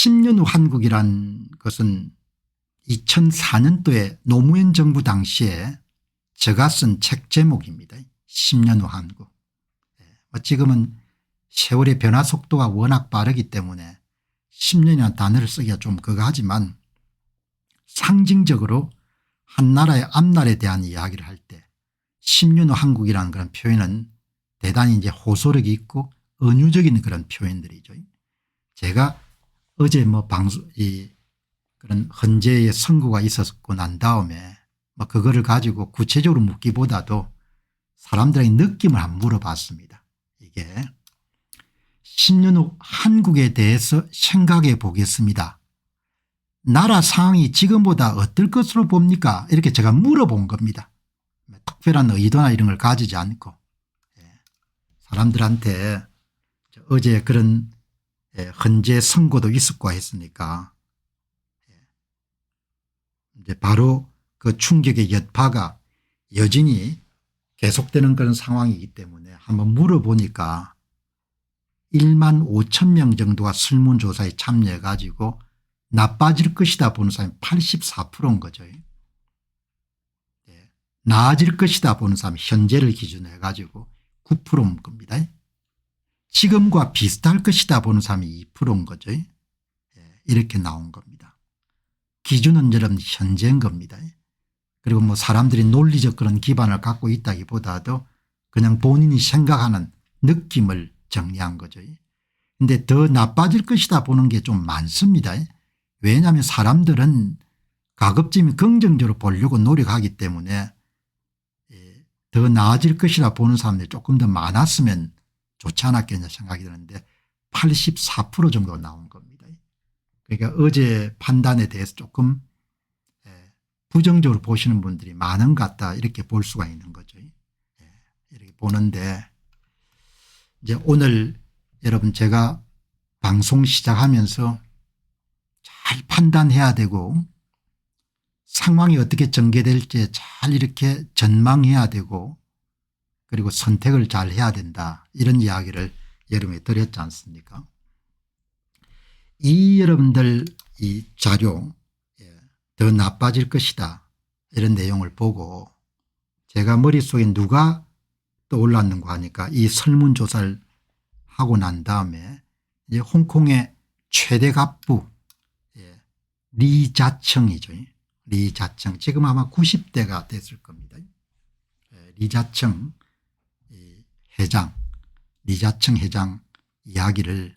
10년 후 한국이란 것은 2004년도에 노무현 정부 당시에 제가 쓴 책 제목입니다. 10년 후 한국. 지금은 세월의 변화 속도가 워낙 빠르기 때문에 10년이라는 단어를 쓰기가 좀 그거 하지만 상징적으로 한 나라의 앞날에 대한 이야기를 할 때 10년 후 한국이라는 그런 표현은 대단히 이제 호소력이 있고 은유적인 그런 표현들이죠. 제가 어제 그런 헌재의 선고가 있었고 난 다음에 그거를 가지고 구체적으로 묻기보다도 사람들에게 느낌을 한번 물어봤습니다. 이게 10년 후 한국에 대해서 생각해 보겠습니다. 나라 상황이 지금보다 어떨 것으로 봅니까? 이렇게 제가 물어본 겁니다. 특별한 의도나 이런 걸 가지지 않고 사람들한테 어제 그런 헌재 선고도 있었고 했으니까 이제 바로 그 충격의 여파가 여전히 계속되는 그런 상황이기 때문에 한번 물어보니까 1만 5천 명 정도가 설문조사에 참여해 가지고 나빠질 것이다 보는 사람이 84%인 거죠. 나아질 것이다 보는 사람이 현재를 기준으로 해가지고 9%인 겁니다. 지금과 비슷할 것이다 보는 사람이 2%인 거죠. 이렇게 나온 겁니다. 기준은 여러분 현재인 겁니다. 그리고 사람들이 논리적 그런 기반을 갖고 있다기보다도 그냥 본인이 생각하는 느낌을 정리한 거죠. 그런데 더 나빠질 것이다 보는 게 좀 많습니다. 왜냐하면 사람들은 가급적이면 긍정적으로 보려고 노력하기 때문에 더 나아질 것이라 보는 사람들이 조금 더 많았으면 좋지 않았겠냐 생각이 드는데 84% 정도 나온 겁니다. 그러니까 어제 판단에 대해서 조금 부정적으로 보시는 분들이 많은 것 같다 이렇게 볼 수가 있는 거죠. 이렇게 보는데 이제 오늘 여러분 제가 방송 시작하면서 잘 판단해야 되고 상황이 어떻게 전개될지 잘 이렇게 전망해야 되고 그리고 선택을 잘 해야 된다 이런 이야기를 여러분에 드렸지 않습니까? 이 여러분들 이 자료 더 나빠질 것이다 이런 내용을 보고 제가 머릿속에 누가 떠올랐는가 하니까 이 설문조사를 하고 난 다음에 이제 홍콩의 최대 갑부 리자청이죠. 리자청 지금 아마 90대가 됐을 겁니다. 리자청 회장 리자청 회장 이야기를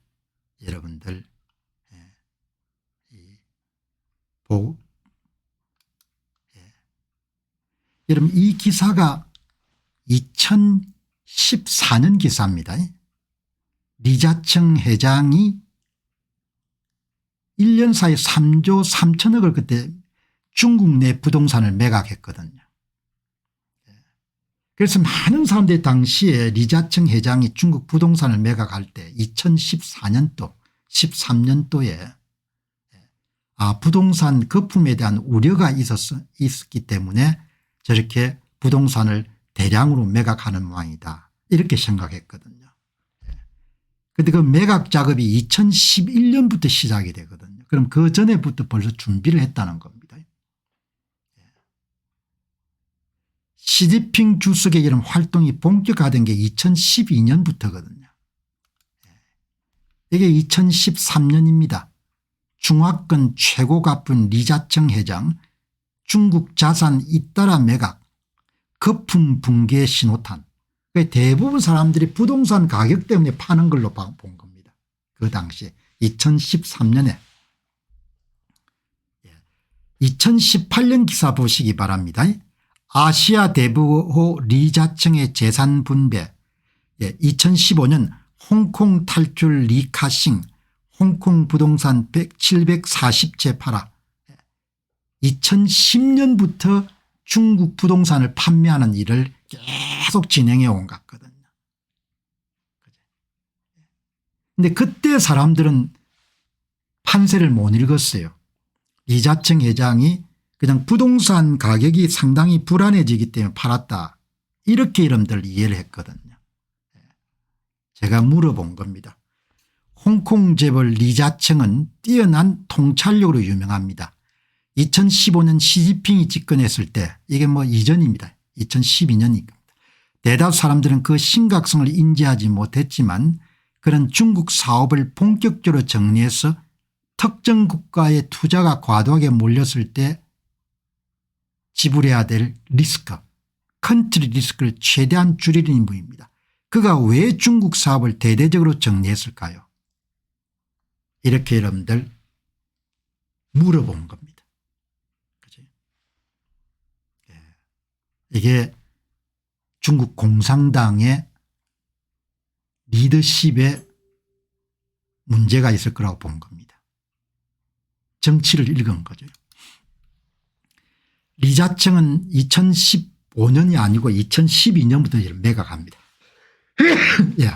여러분들 보고 여러분 이 기사가 2014년 기사입니다. 리자청 회장이 1년 사이에 3조 3천억을 그때 중국 내 부동산을 매각했거든요. 그래서 많은 사람들이 당시에 리자청 회장이 중국 부동산을 매각할 때 2014년도 13년도에 부동산 거품에 대한 우려가 있었기 때문에 저렇게 부동산을 대량으로 매각하는 모양이다 이렇게 생각했거든요. 그런데 그 매각 작업이 2011년부터 시작이 되거든요. 그럼 그 전에부터 벌써 준비를 했다는 겁니다. 시진핑 주석의 이런 활동이 본격화된 게 2012년부터거든요. 이게 2013년입니다. 중화권 최고 갑분 리자청 회장 중국 자산 잇따라 매각 거품 붕괴 신호탄. 대부분 사람들이 부동산 가격 때문에 파는 걸로 본 겁니다. 그 당시에 2013년에 2018년 기사 보시기 바랍니다. 아시아 대부호 리자청의 재산 분배 2015년 홍콩 탈출 리카싱 홍콩 부동산 740채 팔아 2010년부터 중국 부동산을 판매하는 일을 계속 진행해 온 것 같거든요. 그런데 그때 사람들은 판세를 못 읽었어요. 리자청 회장이 그냥 부동산 가격이 상당히 불안해지기 때문에 팔았다 이렇게 여러분들 이해를 했거든요. 제가 물어본 겁니다. 홍콩 재벌 리자청은 뛰어난 통찰력으로 유명합니다. 2015년 시진핑이 집권했을 때 이게 뭐 이전입니다. 2012년입니다. 대다수 사람들은 그 심각성을 인지하지 못했지만 그런 중국 사업을 본격적으로 정리해서 특정 국가의 투자가 과도하게 몰렸을 때 지불해야 될 리스크, 컨트리 리스크를 최대한 줄이는 인물입니다. 그가 왜 중국 사업을 대대적으로 정리했을까요? 이렇게 여러분들 물어본 겁니다. 그죠? 이게 중국 공산당의 리더십에 문제가 있을 거라고 본 겁니다. 정치를 읽은 거죠. 리자청은 2015년이 아니고 2012년부터 매각합니다. 예.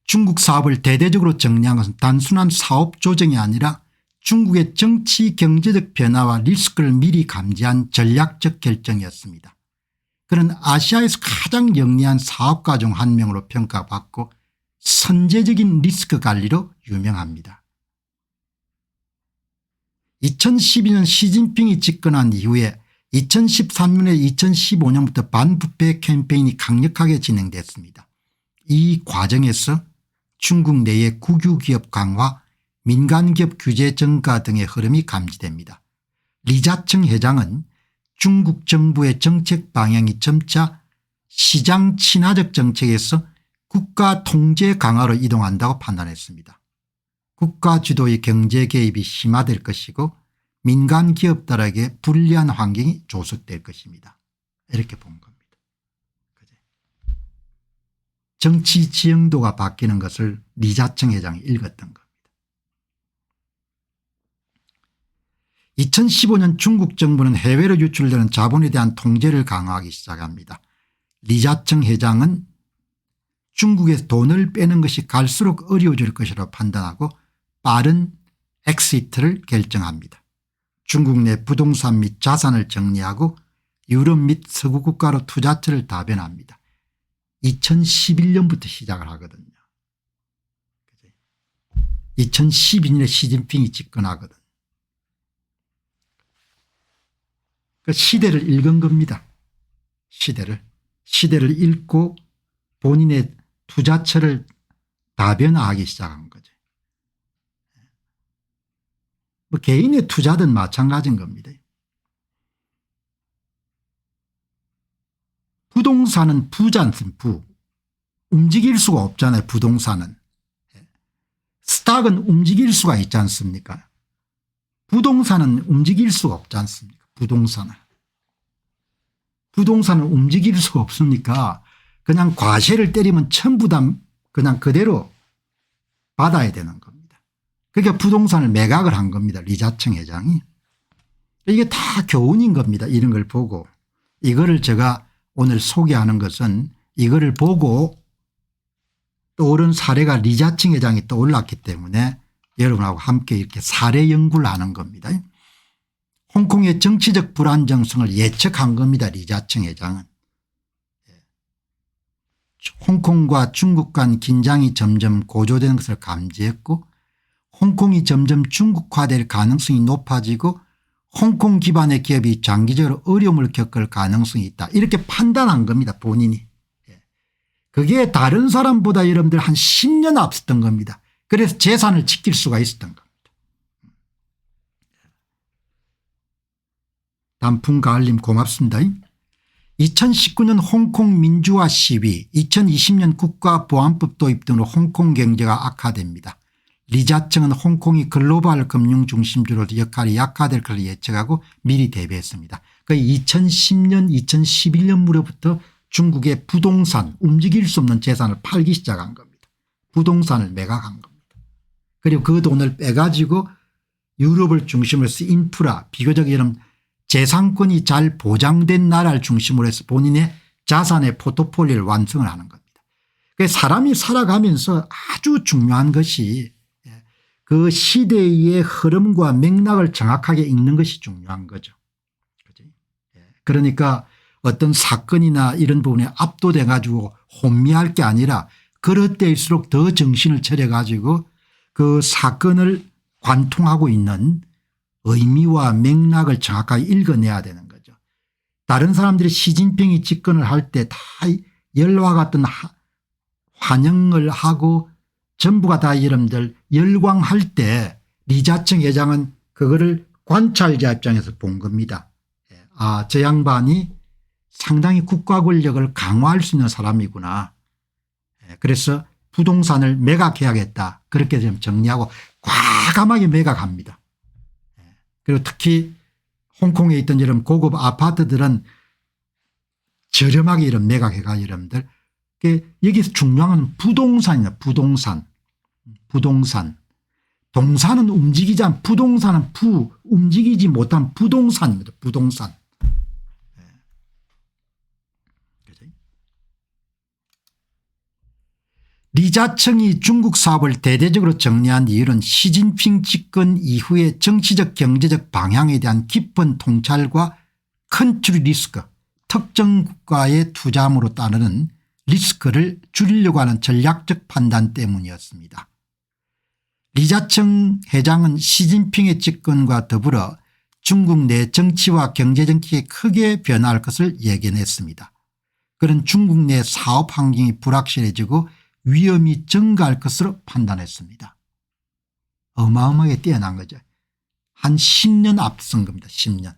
중국 사업을 대대적으로 정리한 것은 단순한 사업 조정이 아니라 중국의 정치 경제적 변화와 리스크를 미리 감지한 전략적 결정이었습니다. 그는 아시아에서 가장 영리한 사업가 중 한 명으로 평가받고 선제적인 리스크 관리로 유명합니다. 2012년 시진핑이 집권한 이후에 2013년에 2015년부터 반부패 캠페인이 강력하게 진행됐습니다. 이 과정에서 중국 내의 국유기업 강화, 민간기업 규제 증가 등의 흐름이 감지됩니다. 리자청 회장은 중국 정부의 정책 방향이 점차 시장 친화적 정책에서 국가 통제 강화로 이동한다고 판단했습니다. 국가 주도의 경제 개입이 심화될 것이고 민간 기업들에게 불리한 환경이 조성될 것입니다. 이렇게 본 겁니다. 정치 지형도가 바뀌는 것을 리자청 회장이 읽었던 겁니다. 2015년 중국 정부는 해외로 유출되는 자본에 대한 통제를 강화하기 시작합니다. 리자청 회장은 중국에서 돈을 빼는 것이 갈수록 어려워질 것이라고 판단하고 빠른 엑시트를 결정합니다. 중국 내 부동산 및 자산을 정리하고 유럽 및 서구 국가로 투자처를 다변합니다. 2011년부터 시작을 하거든요. 2012년에 시진핑이 집권하거든. 그 시대를 읽은 겁니다. 시대를 읽고 본인의 투자처를 다변화하기 시작한 거죠. 뭐 개인의 투자든 마찬가지인 겁니다. 부동산은 부지 않습니까? 움직일 수가 없잖아요. 부동산은. 스탁은 움직일 수가 있지 않습니까? 부동산은 움직일 수가 없지 않습니까? 부동산은 움직일 수가 없으니까 그냥 과세를 때리면 전부 다 그냥 그대로 받아야 되는 겁니다. 그러니까 부동산을 매각을 한 겁니다. 리자청 회장이. 이게 다 교훈인 겁니다. 이런 걸 보고. 이거를 제가 오늘 소개하는 것은 이거를 보고 떠오른 사례가 리자청 회장이 떠올랐기 때문에 여러분하고 함께 이렇게 사례 연구를 하는 겁니다. 홍콩의 정치적 불안정성을 예측한 겁니다. 리자청 회장은. 홍콩과 중국 간 긴장이 점점 고조되는 것을 감지했고 홍콩이 점점 중국화될 가능성이 높아지고 홍콩 기반의 기업이 장기적으로 어려움을 겪을 가능성이 있다. 이렇게 판단한 겁니다. 본인이. 그게 다른 사람보다 여러분들 한 10년 앞섰던 겁니다. 그래서 재산을 지킬 수가 있었던 겁니다. 단풍가을님 고맙습니다. 2019년 홍콩 민주화 시위, 2020년 국가보안법 도입 등으로 홍콩 경제가 악화됩니다. 리자청은 홍콩이 글로벌 금융 중심지로 역할이 약화될 것을 예측하고 미리 대비했습니다. 그 2010년 2011년 무렵부터 중국의 부동산, 움직일 수 없는 재산을 팔기 시작한 겁니다. 부동산을 매각한 겁니다. 그리고 그 돈을 빼가지고 유럽을 중심으로 해서 인프라, 비교적 이런 재산권이 잘 보장된 나라를 중심으로 해서 본인의 자산의 포트폴리오를 완성을 하는 겁니다. 사람이 살아가면서 아주 중요한 것이 그 시대의 흐름과 맥락을 정확하게 읽는 것이 중요한 거죠. 그러니까 어떤 사건이나 이런 부분에 압도돼 가지고 혼미할 게 아니라 그럴 때일수록 더 정신을 차려 가지고 그 사건을 관통하고 있는 의미와 맥락을 정확하게 읽어내야 되는 거죠. 다른 사람들이 시진핑이 집권을 할 때 다 열화 같은 환영을 하고 전부가 다 여러분들 열광할 때 리자청 회장은 그거를 관찰자 입장에서 본 겁니다. 아, 저 양반이 상당히 국가 권력을 강화할 수 있는 사람이구나. 그래서 부동산을 매각해야겠다. 그렇게 좀 정리하고 과감하게 매각합니다. 그리고 특히 홍콩에 있던 이런 고급 아파트들은 저렴하게 이런 매각해가 여러분들. 여기서 중요한 건 부동산이다. 부동산. 동산은 움직이지 않은 부동산은 움직이지 못한 부동산입니다. 부동산. 리자청이 중국 사업을 대대적으로 정리한 이유는 시진핑 집권 이후의 정치적 경제적 방향에 대한 깊은 통찰과 컨트리 리스크, 특정 국가의 투자함으로 따르는 리스크를 줄이려고 하는 전략적 판단 때문이었습니다. 리자청 회장은 시진핑의 집권과 더불어 중국 내 정치와 경제 정책이 크게 변화할 것을 예견했습니다. 그는 중국 내 사업 환경이 불확실해지고 위험이 증가할 것으로 판단했습니다. 어마어마하게 뛰어난 거죠. 한 10년 앞선 겁니다. 10년.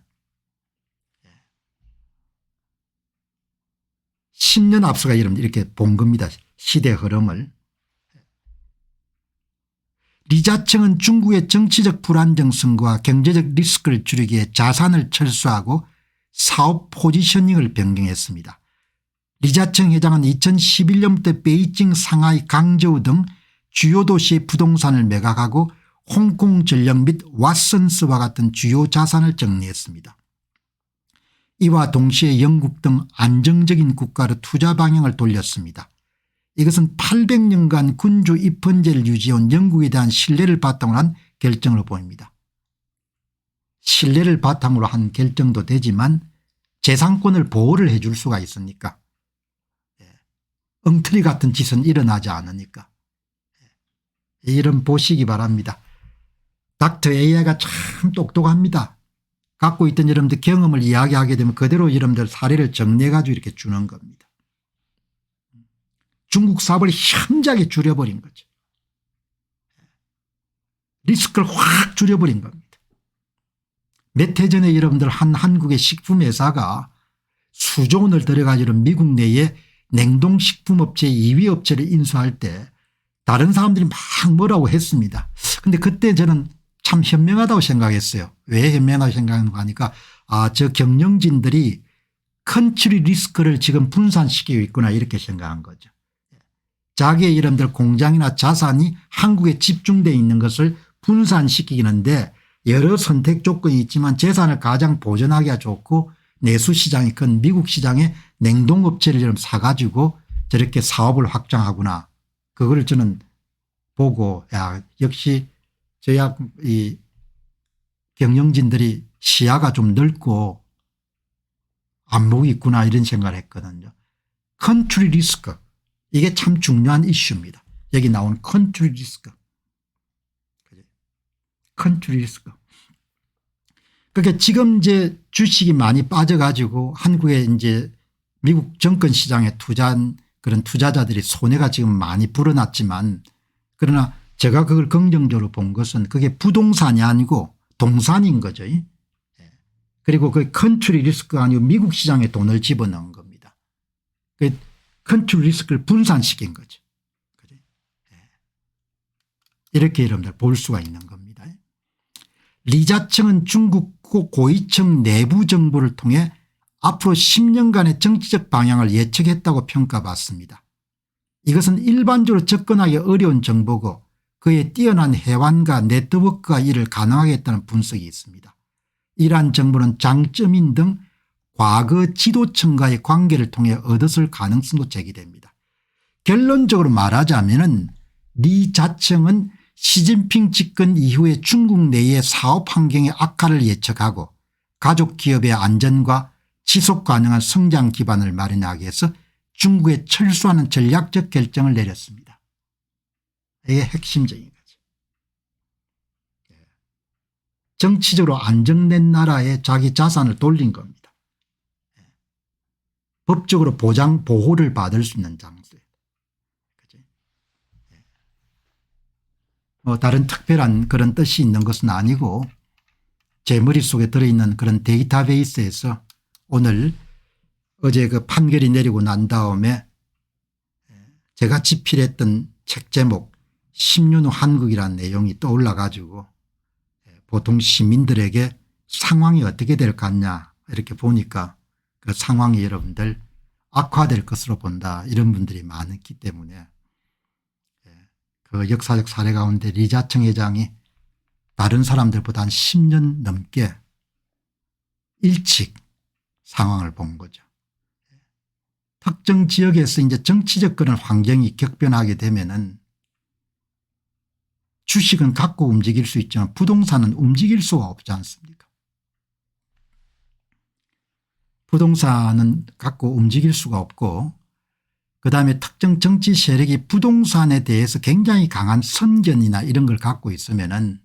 10년 앞서가 이렇게 본 겁니다. 시대 흐름을. 리자청은 중국의 정치적 불안정성과 경제적 리스크를 줄이기 위해 자산을 철수하고 사업 포지셔닝을 변경했습니다. 리자청 회장은 2011년부터 베이징, 상하이, 강저우 등 주요 도시의 부동산을 매각하고 홍콩 전력 및 왓슨스와 같은 주요 자산을 정리했습니다. 이와 동시에 영국 등 안정적인 국가로 투자 방향을 돌렸습니다. 이것은 800년간 군주 입헌제를 유지해온 영국에 대한 신뢰를 바탕으로 한 결정으로 보입니다. 신뢰를 바탕으로 한 결정도 되지만 재산권을 보호를 해 줄 수가 있으니까. 엉터리 같은 짓은 일어나지 않으니까. 이런 보시기 바랍니다. 닥터 AI가 참 똑똑합니다. 갖고 있던 여러분들 경험을 이야기하게 되면 그대로 여러분들 사례를 정리해 가지고 이렇게 주는 겁니다. 중국 사업을 현저하게 줄여버린 거죠. 리스크를 확 줄여버린 겁니다. 몇 해 전에 여러분들 한 한국의 식품회사가 수조 원을 들여가지고 미국 내에 냉동식품업체 2위 업체를 인수할 때 다른 사람들이 막 뭐라고 했습니다. 그런데 그때 저는 참 현명하다고 생각했어요. 왜 현명하다고 생각하는가 하니까 저 경영진들이 컨트리 리스크를 지금 분산시키고 있구나 이렇게 생각한 거죠. 자기의 여러분들 공장이나 자산이 한국에 집중되어 있는 것을 분산시키는데 여러 선택 조건이 있지만 재산을 가장 보존하기가 좋고 내수시장이 큰 미국 시장에 냉동업체를 좀 사가지고 저렇게 사업을 확장하구나. 그걸 저는 보고 역시 저야 이 경영진들이 시야가 좀 넓고 안목이 있구나 이런 생각을 했거든요. 컨트리 리스크 이게 참 중요한 이슈입니다. 여기 나온 컨트리 리스크. 컨트리 리스크. 그러니까 지금 이제 주식이 많이 빠져가지고 한국에 이제 미국 정권 시장에 투자한 그런 투자자들이 손해가 지금 많이 불어났지만 그러나 제가 그걸 긍정적으로 본 것은 그게 부동산이 아니고 동산인 거죠. 그리고 그 컨트리 리스크가 아니고 미국 시장에 돈을 집어넣은 겁니다. 그 컨트리 리스크를 분산시킨 거죠. 이렇게 여러분들 볼 수가 있는 겁니다. 리자청은 중국 고위층 내부 정보를 통해 앞으로 10년간의 정치적 방향을 예측했다고 평가받습니다. 이것은 일반적으로 접근하기 어려운 정보고 그의 뛰어난 해완과 네트워크가 이를 가능하게 했다는 분석이 있습니다. 이러한 정보는 장점인 등 과거 지도층과의 관계를 통해 얻었을 가능성도 제기됩니다. 결론적으로 말하자면 리자청은 시진핑 집권 이후에 중국 내의 사업 환경의 악화를 예측하고 가족 기업의 안전과 지속 가능한 성장 기반을 마련하기 위해서 중국에 철수하는 전략적 결정을 내렸습니다. 이게 핵심적인 거죠. 정치적으로 안정된 나라에 자기 자산을 돌린 겁니다. 법적으로 보호를 받을 수 있는 장소예요. 다른 특별한 그런 뜻이 있는 것은 아니고 제 머릿속에 들어있는 그런 데이터베이스에서 오늘 어제 그 판결이 내리고 난 다음에 제가 집필했던 책 제목 10년 후 한국이라는 내용이 떠올라 가지고 보통 시민들에게 상황이 어떻게 될 것 같냐 이렇게 보니까 그 상황이 여러분들 악화될 것으로 본다 이런 분들이 많기 때문에 그 역사적 사례 가운데 리자청 회장이 다른 사람들보다 한 10년 넘게 일찍 상황을 본 거죠. 특정 지역에서 이제 정치적 그런 환경이 격변하게 되면은 주식은 갖고 움직일 수 있지만 부동산은 움직일 수가 없지 않습니까? 부동산은 갖고 움직일 수가 없고 그다음에 특정 정치 세력이 부동산에 대해서 굉장히 강한 선견이나 이런 걸 갖고 있으면은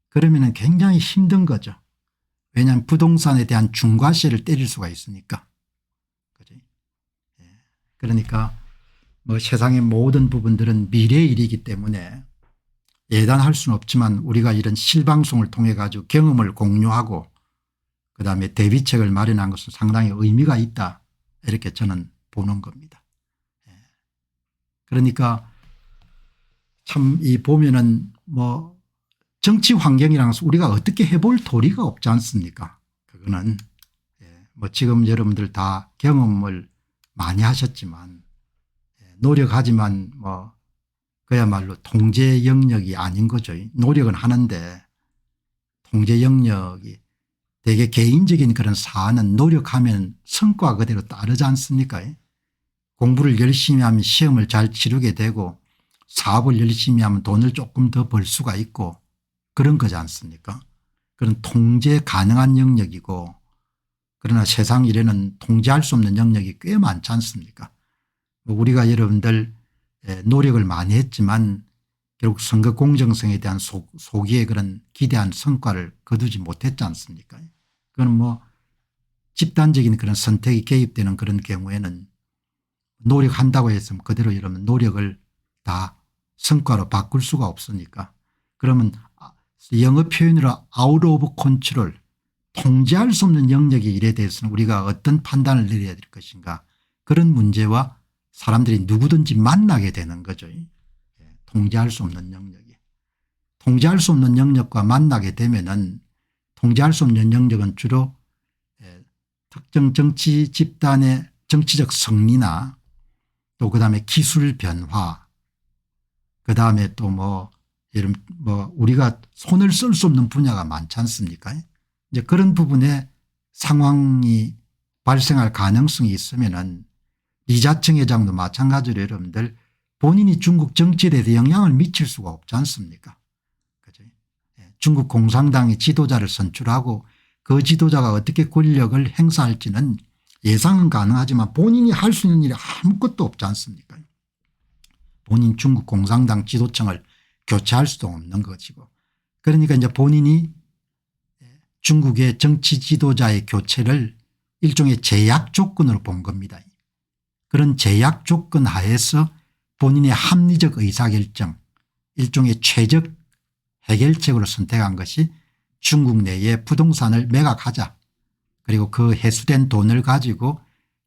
그러면은 굉장히 힘든 거죠. 왜냐하면 부동산에 대한 중과세를 때릴 수가 있으니까. 그지? 그러니까 뭐 세상의 모든 부분들은 미래의 일이기 때문에 예단할 수는 없지만 우리가 이런 실방송을 통해 가지고 경험을 공유하고 그다음에 대비책을 마련한 것은 상당히 의미가 있다 이렇게 저는 보는 겁니다. 그러니까 참 이 보면은 뭐 정치 환경이라는 것은 우리가 어떻게 해볼 도리가 없지 않습니까? 그거는 뭐 지금 여러분들 다 경험을 많이 하셨지만 노력하지만 뭐 그야말로 통제 영역이 아닌 거죠. 노력은 하는데 통제 영역이 되게 개인적인 그런 사안은 노력하면 성과 그대로 따르지 않습니까? 공부를 열심히 하면 시험을 잘 치르게 되고 사업을 열심히 하면 돈을 조금 더 벌 수가 있고 그런 거지 않습니까? 그런 통제 가능한 영역이고 그러나 세상 일에는 통제할 수 없는 영역이 꽤 많지 않습니까? 우리가 여러분들 노력을 많이 했지만 결국 선거 공정성에 대한 소기의 그런 기대한 성과를 거두지 못했지 않습니까? 그건 뭐 집단적인 그런 선택이 개입되는 그런 경우에는 노력한다고 해서 그대로 이러면 노력을 다 성과로 바꿀 수가 없으니까 그러면 영어 표현으로 out of control 통제할 수 없는 영역의 일에 대해서는 우리가 어떤 판단을 내려야 될 것인가 그런 문제와 사람들이 누구든지 만나게 되는 거죠. 통제할 수 없는 영역이. 통제할 수 없는 영역과 만나게 되면은 통제할 수 없는 영역은 주로 특정 정치 집단의 정치적 승리나 또 그다음에 기술 변화 그다음에 또 뭐 이런 뭐 우리가 손을 쓸 수 없는 분야가 많지 않습니까? 이제 그런 부분에 상황이 발생할 가능성이 있으면은 리자청 회장도 마찬가지로 여러분들 본인이 중국 정치에 대해서 영향을 미칠 수가 없지 않습니까? 그죠? 중국 공산당의 지도자를 선출하고 그 지도자가 어떻게 권력을 행사할지는 예상은 가능하지만 본인이 할 수 있는 일이 아무것도 없지 않습니까? 본인 중국 공산당 지도층을 교체할 수도 없는 것이고 그러니까 이제 본인이 중국의 정치 지도자의 교체를 일종의 제약 조건으로 본 겁니다. 그런 제약 조건 하에서 본인의 합리적 의사결정 일종의 최적 해결책으로 선택한 것이 중국 내에 부동산을 매각하자 그리고 그 회수된 돈을 가지고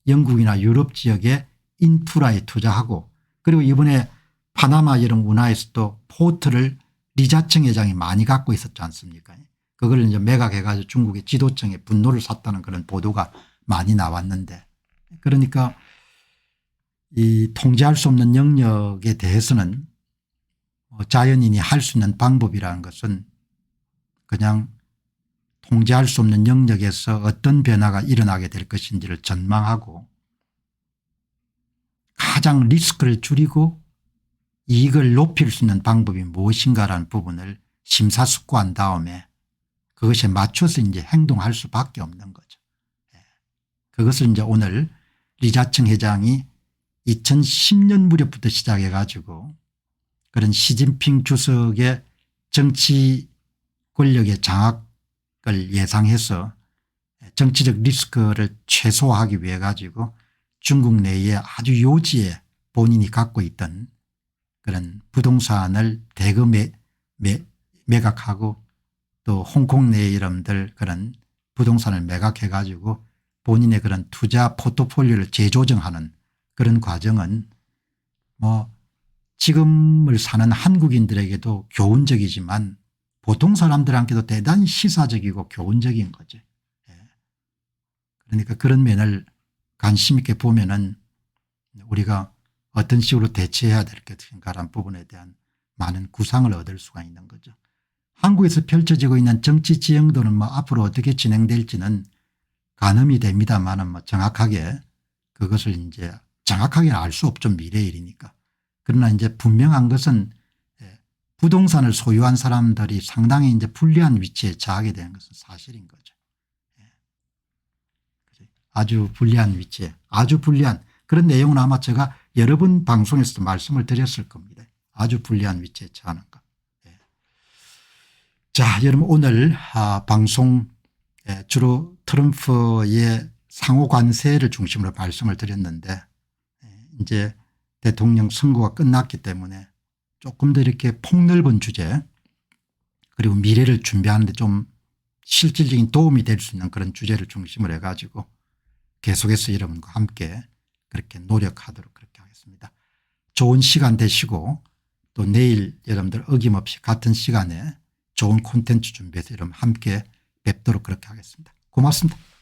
영국이나 유럽 지역의 인프라에 투자하고 그리고 이번에 파나마 이런 운하에서도 포트를 리자청 회장이 많이 갖고 있었지 않습니까? 그걸 이제 매각해 가지고 중국의 지도층의 분노를 샀다는 그런 보도가 많이 나왔는데 그러니까 이 통제할 수 없는 영역에 대해서는 자연인이 할 수 있는 방법이라는 것은 그냥 통제할 수 없는 영역에서 어떤 변화가 일어나게 될 것인지를 전망하고 가장 리스크를 줄이고 이익을 높일 수 있는 방법이 무엇인가라는 부분을 심사숙고한 다음에 그것에 맞춰서 이제 행동할 수밖에 없는 거죠. 그것을 이제 오늘 리자청 회장이 2010년 무렵부터 시작해 가지고 그런 시진핑 주석의 정치 권력의 장악 예상해서 정치적 리스크를 최소화하기 위해 가지고 중국 내에 아주 요지에 본인이 갖고 있던 그런 부동산을 대거 매각하고 또 홍콩 내의 이름들 그런 부동산을 매각해 가지고 본인의 그런 투자 포트폴리오를 재조정하는 그런 과정은 뭐 지금을 사는 한국인들에게도 교훈적이지만 보통 사람들한테도 대단히 시사적이고 교훈적인 거죠. 그러니까 그런 면을 관심 있게 보면은 우리가 어떤 식으로 대처해야 될 것인가라는 부분에 대한 많은 구상을 얻을 수가 있는 거죠. 한국에서 펼쳐지고 있는 정치 지형도는 뭐 앞으로 어떻게 진행될지는 가늠이 됩니다만은 뭐 정확하게 그것을 이제 정확하게는 알 수 없죠. 미래의 일이니까. 그러나 이제 분명한 것은 부동산을 소유한 사람들이 상당히 이제 불리한 위치에 처하게 되는 것은 사실인 거죠. 아주 불리한 위치에 아주 불리한 그런 내용은 아마 제가 여러 번 방송에서도 말씀을 드렸을 겁니다. 아주 불리한 위치에 처하는 것. 자, 여러분 오늘 방송 주로 트럼프의 상호 관세를 중심으로 말씀을 드렸는데 이제 대통령 선거가 끝났기 때문에 조금 더 이렇게 폭넓은 주제 그리고 미래를 준비하는 데 좀 실질적인 도움이 될 수 있는 그런 주제를 중심으로 해가지고 계속해서 여러분과 함께 그렇게 노력하도록 그렇게 하겠습니다. 좋은 시간 되시고 또 내일 여러분들 어김없이 같은 시간에 좋은 콘텐츠 준비해서 여러분 함께 뵙도록 그렇게 하겠습니다. 고맙습니다.